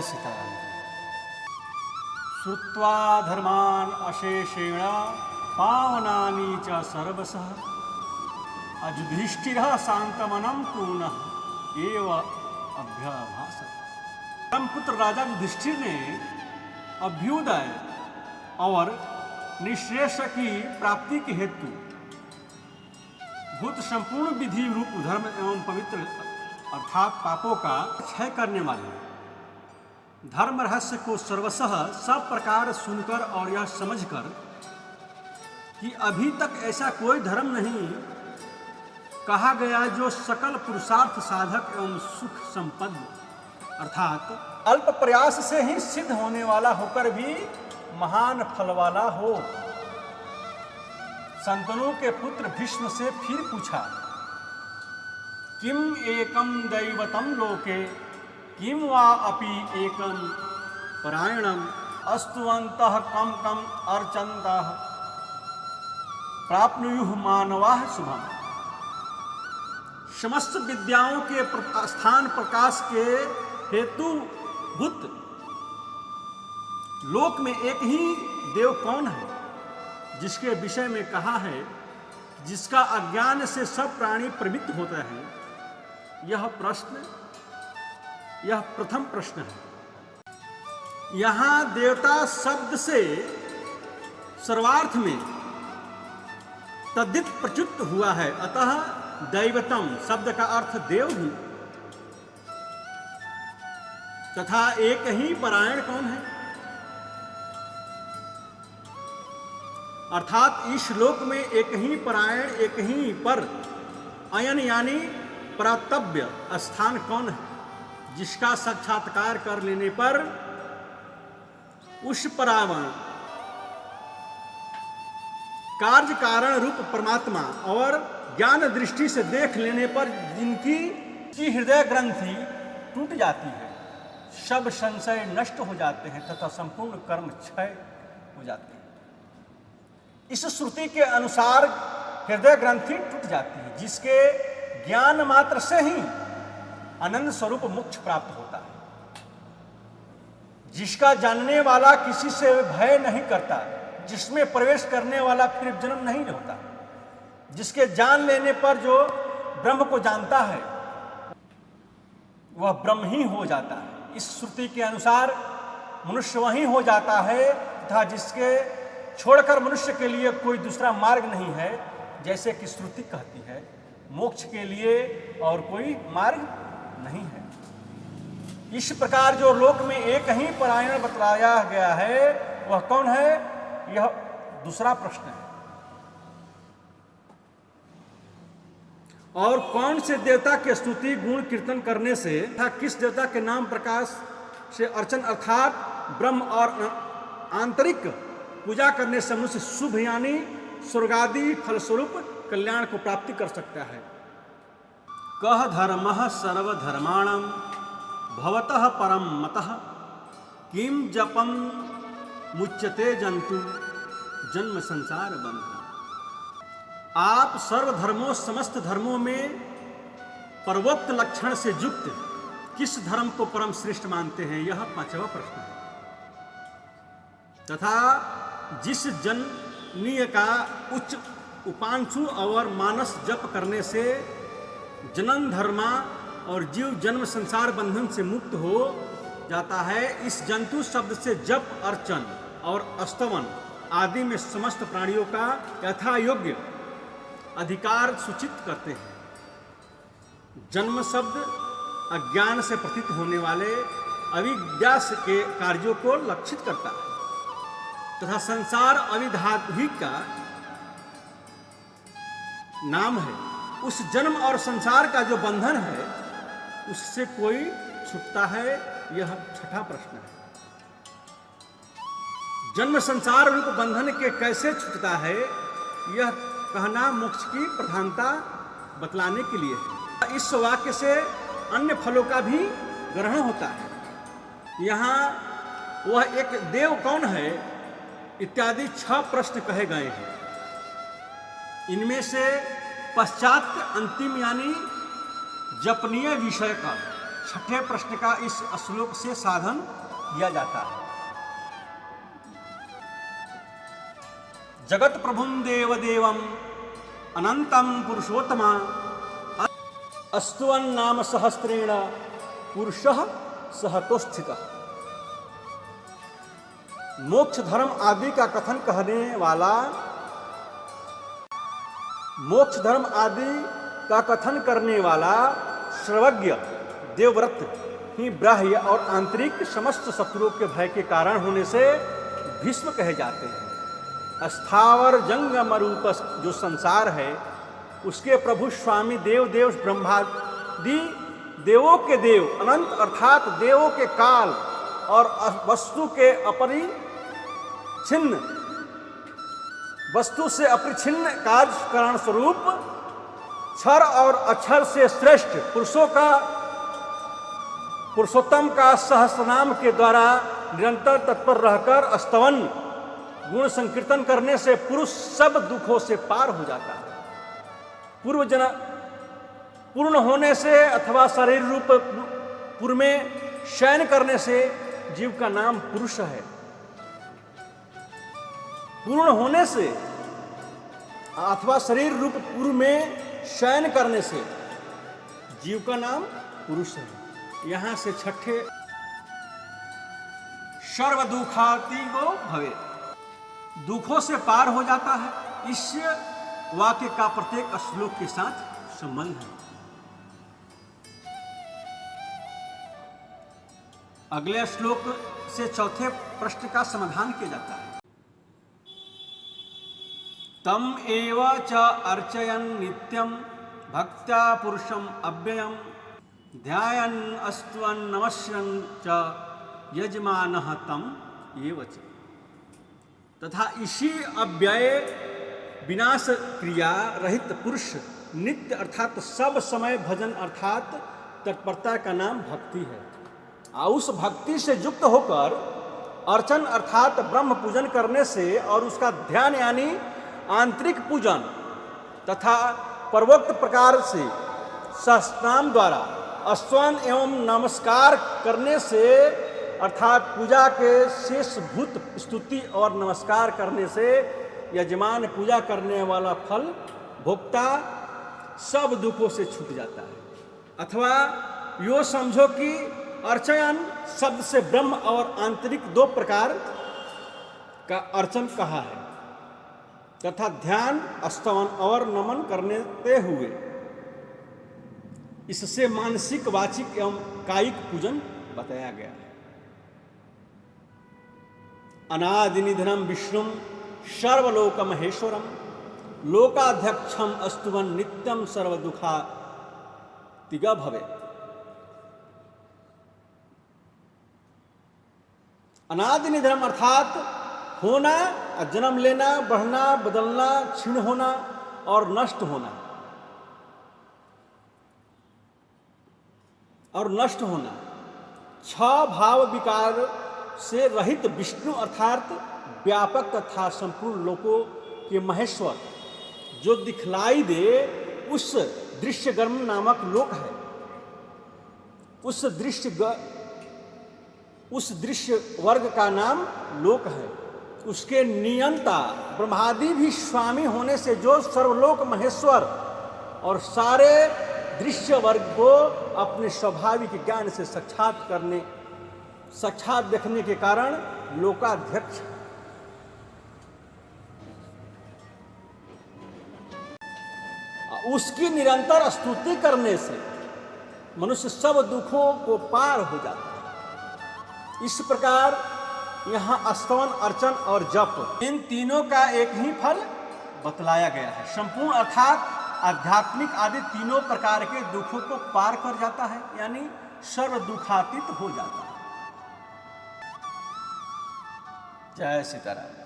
सीताराम जी। श्रुत्वा धर्मान् अशेषेण पावनानि च सर्वशः युधिष्ठिरः शांतमनं पूर्णः एव अभ्यभाषत। धर्मपुत्र राजा युधिष्ठिर ने अभ्युदय और निःश्रेयस की प्राप्ति के हेतु भूत संपूर्ण विधि रूप धर्म एवं पवित्र अर्थात पापों का क्षय करने वाले धर्म रहस्य को सर्वशः सब प्रकार सुनकर और यह समझकर कि अभी तक ऐसा कोई धर्म नहीं कहा गया जो सकल पुरुषार्थ साधक एवं सुख संपन्न अर्थात अल्प प्रयास से ही सिद्ध होने वाला होकर भी महान फल वाला हो। संतनों के पुत्र भीष्म से फिर पूछा, किम एकम दैवतम लोके किम वा अपि एकम परायणम अस्तुवन्तः कम कम अर्चन्तः प्राप्नुयुः मानवाः शुभम। समस्त विद्याओं के स्थान प्रकाश के हेतु भूत लोक में एक ही देव कौन है जिसके विषय में कहा है जिसका अज्ञान से सब प्राणी प्रवृत्त होता है। यह प्रथम प्रश्न है। यहां देवता शब्द से सर्वार्थ में तद्धित प्रच्युत हुआ है, अतः दैवतम शब्द का अर्थ देव ही तथा एक ही परायण कौन है अर्थात इस लोक में एक ही परायण एक ही पर अयन यानी प्रातव्य स्थान कौन है जिसका साक्षात्कार कर लेने पर उस परावण कार्य कारण रूप परमात्मा और ज्ञान दृष्टि से देख लेने पर जिनकी हृदय ग्रंथि टूट जाती है, सब संशय नष्ट हो जाते हैं तथा संपूर्ण कर्म क्षय हो जाते हैं। इस श्रुति के अनुसार हृदय ग्रंथि टूट जाती है जिसके ज्ञान मात्र से ही आनंद स्वरूप मोक्ष प्राप्त होता है, जिसका जानने वाला किसी से भय नहीं करता, जिसमें प्रवेश करने वाला फिर जन्म नहीं होता, जिसके जान लेने पर जो ब्रह्म को जानता है वह ब्रह्म ही हो जाता है। इस श्रुति के अनुसार मनुष्य वही हो जाता है तथा जिसके छोड़कर मनुष्य के लिए कोई दूसरा मार्ग नहीं है, जैसे कि श्रुति कहती है मोक्ष के लिए और कोई मार्ग नहीं है। इस प्रकार जो लोक में एक ही परायण बतलाया गया है वह कौन है, यह दूसरा प्रश्न है। और कौन से देवता के स्तुति गुण कीर्तन करने से तथा किस देवता के नाम प्रकाश से अर्चन अर्थात ब्रह्म और आंतरिक पूजा करने से मनुष्य शुभ यानी स्वर्गादि फलस्वरूप कल्याण को प्राप्ति कर सकता है। कह धर्मः सर्वधर्माणां भवतः परम मतः किम जपम मुच्यते जंतु जन्म संसार बंधन। आप सर्वधर्मों समस्त धर्मों में पर्वोक्त लक्षण से युक्त किस धर्म को परम श्रेष्ठ मानते हैं, यह पांचवा प्रश्न है। तथा जिस जननीय का उच्च उपांशु और मानस जप करने से जनन धर्मा और जीव जन्म संसार बंधन से मुक्त हो जाता है, इस जंतु शब्द से जप अर्चन और स्तवन आदि में समस्त प्राणियों का यथा योग्य अधिकार सूचित करते हैं। जन्म शब्द अज्ञान से प्रतीत होने वाले अविद्या के कार्यों को लक्षित करता है तथा संसार अविधात्विक का नाम है। उस जन्म और संसार का जो बंधन है उससे कोई छूटता है, यह छठा प्रश्न है। जन्म संसार रूप बंधन के कैसे छूटता है, यह कहना मोक्ष की प्रधानता बतलाने के लिए है। इस वाक्य से अन्य फलों का भी ग्रहण होता है। यहाँ वह एक देव कौन है इत्यादि 6 प्रश्न कहे गए हैं। इनमें से पश्चात अंतिम यानी जपनीय विषय का छठे प्रश्न का इस श्लोक से साधन किया जाता है। जगत प्रभुम देवदेवम अनंतम पुरुषोत्तमा अस्तुवन नाम सहस्त्रेण पुरुषः सहतोस्थितः। मोक्ष धर्म आदि का कथन करने वाला, मोक्ष धर्म आदि का कथन करने वाला सर्वज्ञ देवव्रत ही बाह्य और आंतरिक समस्त शत्रुओं के भय के कारण होने से भीष्म कहे जाते हैं। स्थावर जंगम रूप जो संसार है उसके प्रभु स्वामी देव देव ब्रह्मादि देवों के देव अनंत अर्थात देवों के काल और वस्तु के अपरिच्छिन्न वस्तु से अपरिच्छिन्न कार्य कारण स्वरूप क्षर और अक्षर से श्रेष्ठ पुरुषोत्तम का सहस्रनाम के द्वारा निरंतर तत्पर रहकर स्तवन गुण संकीर्तन करने से पुरुष सब दुखों से पार हो जाता है। पूर्ण होने से अथवा शरीर रूप पुर में शयन करने से जीव का नाम पुरुष है। पूर्ण होने से अथवा शरीर रूप पुर में शयन करने से जीव का नाम पुरुष है। यहां से छठे सर्व दुखातिगो भवे, दुखों से पार हो जाता है। इस वाक्य का प्रत्येक श्लोक के साथ संबंध है। अगले श्लोक से चौथे प्रश्न का समाधान किया जाता है। तम एव च अर्चयन नित्यम भक्त्या पुरुषम अव्ययम ध्यायन अस्तुवन नमस्यन च यजमानः तम एव च। तथा इसी अव्यय विनाश क्रिया रहित पुरुष नित्य अर्थात सब समय भजन अर्थात तत्परता का नाम भक्ति है। और उस भक्ति से युक्त होकर अर्चन अर्थात ब्रह्म पूजन करने से और उसका ध्यान यानी आंतरिक पूजन तथा पूर्वोक्त प्रकार से सहस्रनाम द्वारा स्तवन एवं नमस्कार करने से अर्थात पूजा के शेष भूत स्तुति और नमस्कार करने से यजमान पूजा करने वाला फल भोक्ता सब दुखों से छूट जाता है। अथवा यो समझो कि अर्चयन शब्द से ब्रह्म और आंतरिक दो प्रकार का अर्चन कहा है तथा ध्यान स्तवन और नमन करने हुए इससे मानसिक वाचिक एवं कायिक पूजन बताया गया है। अनादि निधनम विष्णुम सर्वलोक महेश्वरम लोकाध्यक्षम अस्तुवन नित्यम सर्व दुखातिगा भवे। अनादि निधनम अर्थात होना, जन्म लेना, बढ़ना, बदलना, क्षीण होना और नष्ट होना छह भाव विकार से रहित विष्णु अर्थात व्यापक तथा संपूर्ण लोकों के महेश्वर जो दिखलाई दे उस दृश्यगर्म नामक लोक है। उस दृश्य वर्ग का नाम लोक है। उसके नियंता ब्रह्मादि भी स्वामी होने से जो सर्वलोक महेश्वर और सारे दृश्य वर्ग को अपने स्वाभाविक ज्ञान से साक्षात देखने के कारण लोकाध्यक्ष। उसकी निरंतर स्तुति करने से मनुष्य सब दुखों को पार हो जाता है। इस प्रकार यहाँ स्तवन, अर्चन और जप इन तीनों का एक ही फल बतलाया गया है। संपूर्ण अर्थात आध्यात्मिक आदि तीनों प्रकार के दुखों को पार कर जाता है यानी सर्व दुखातीत हो जाता है। जय सीताराम।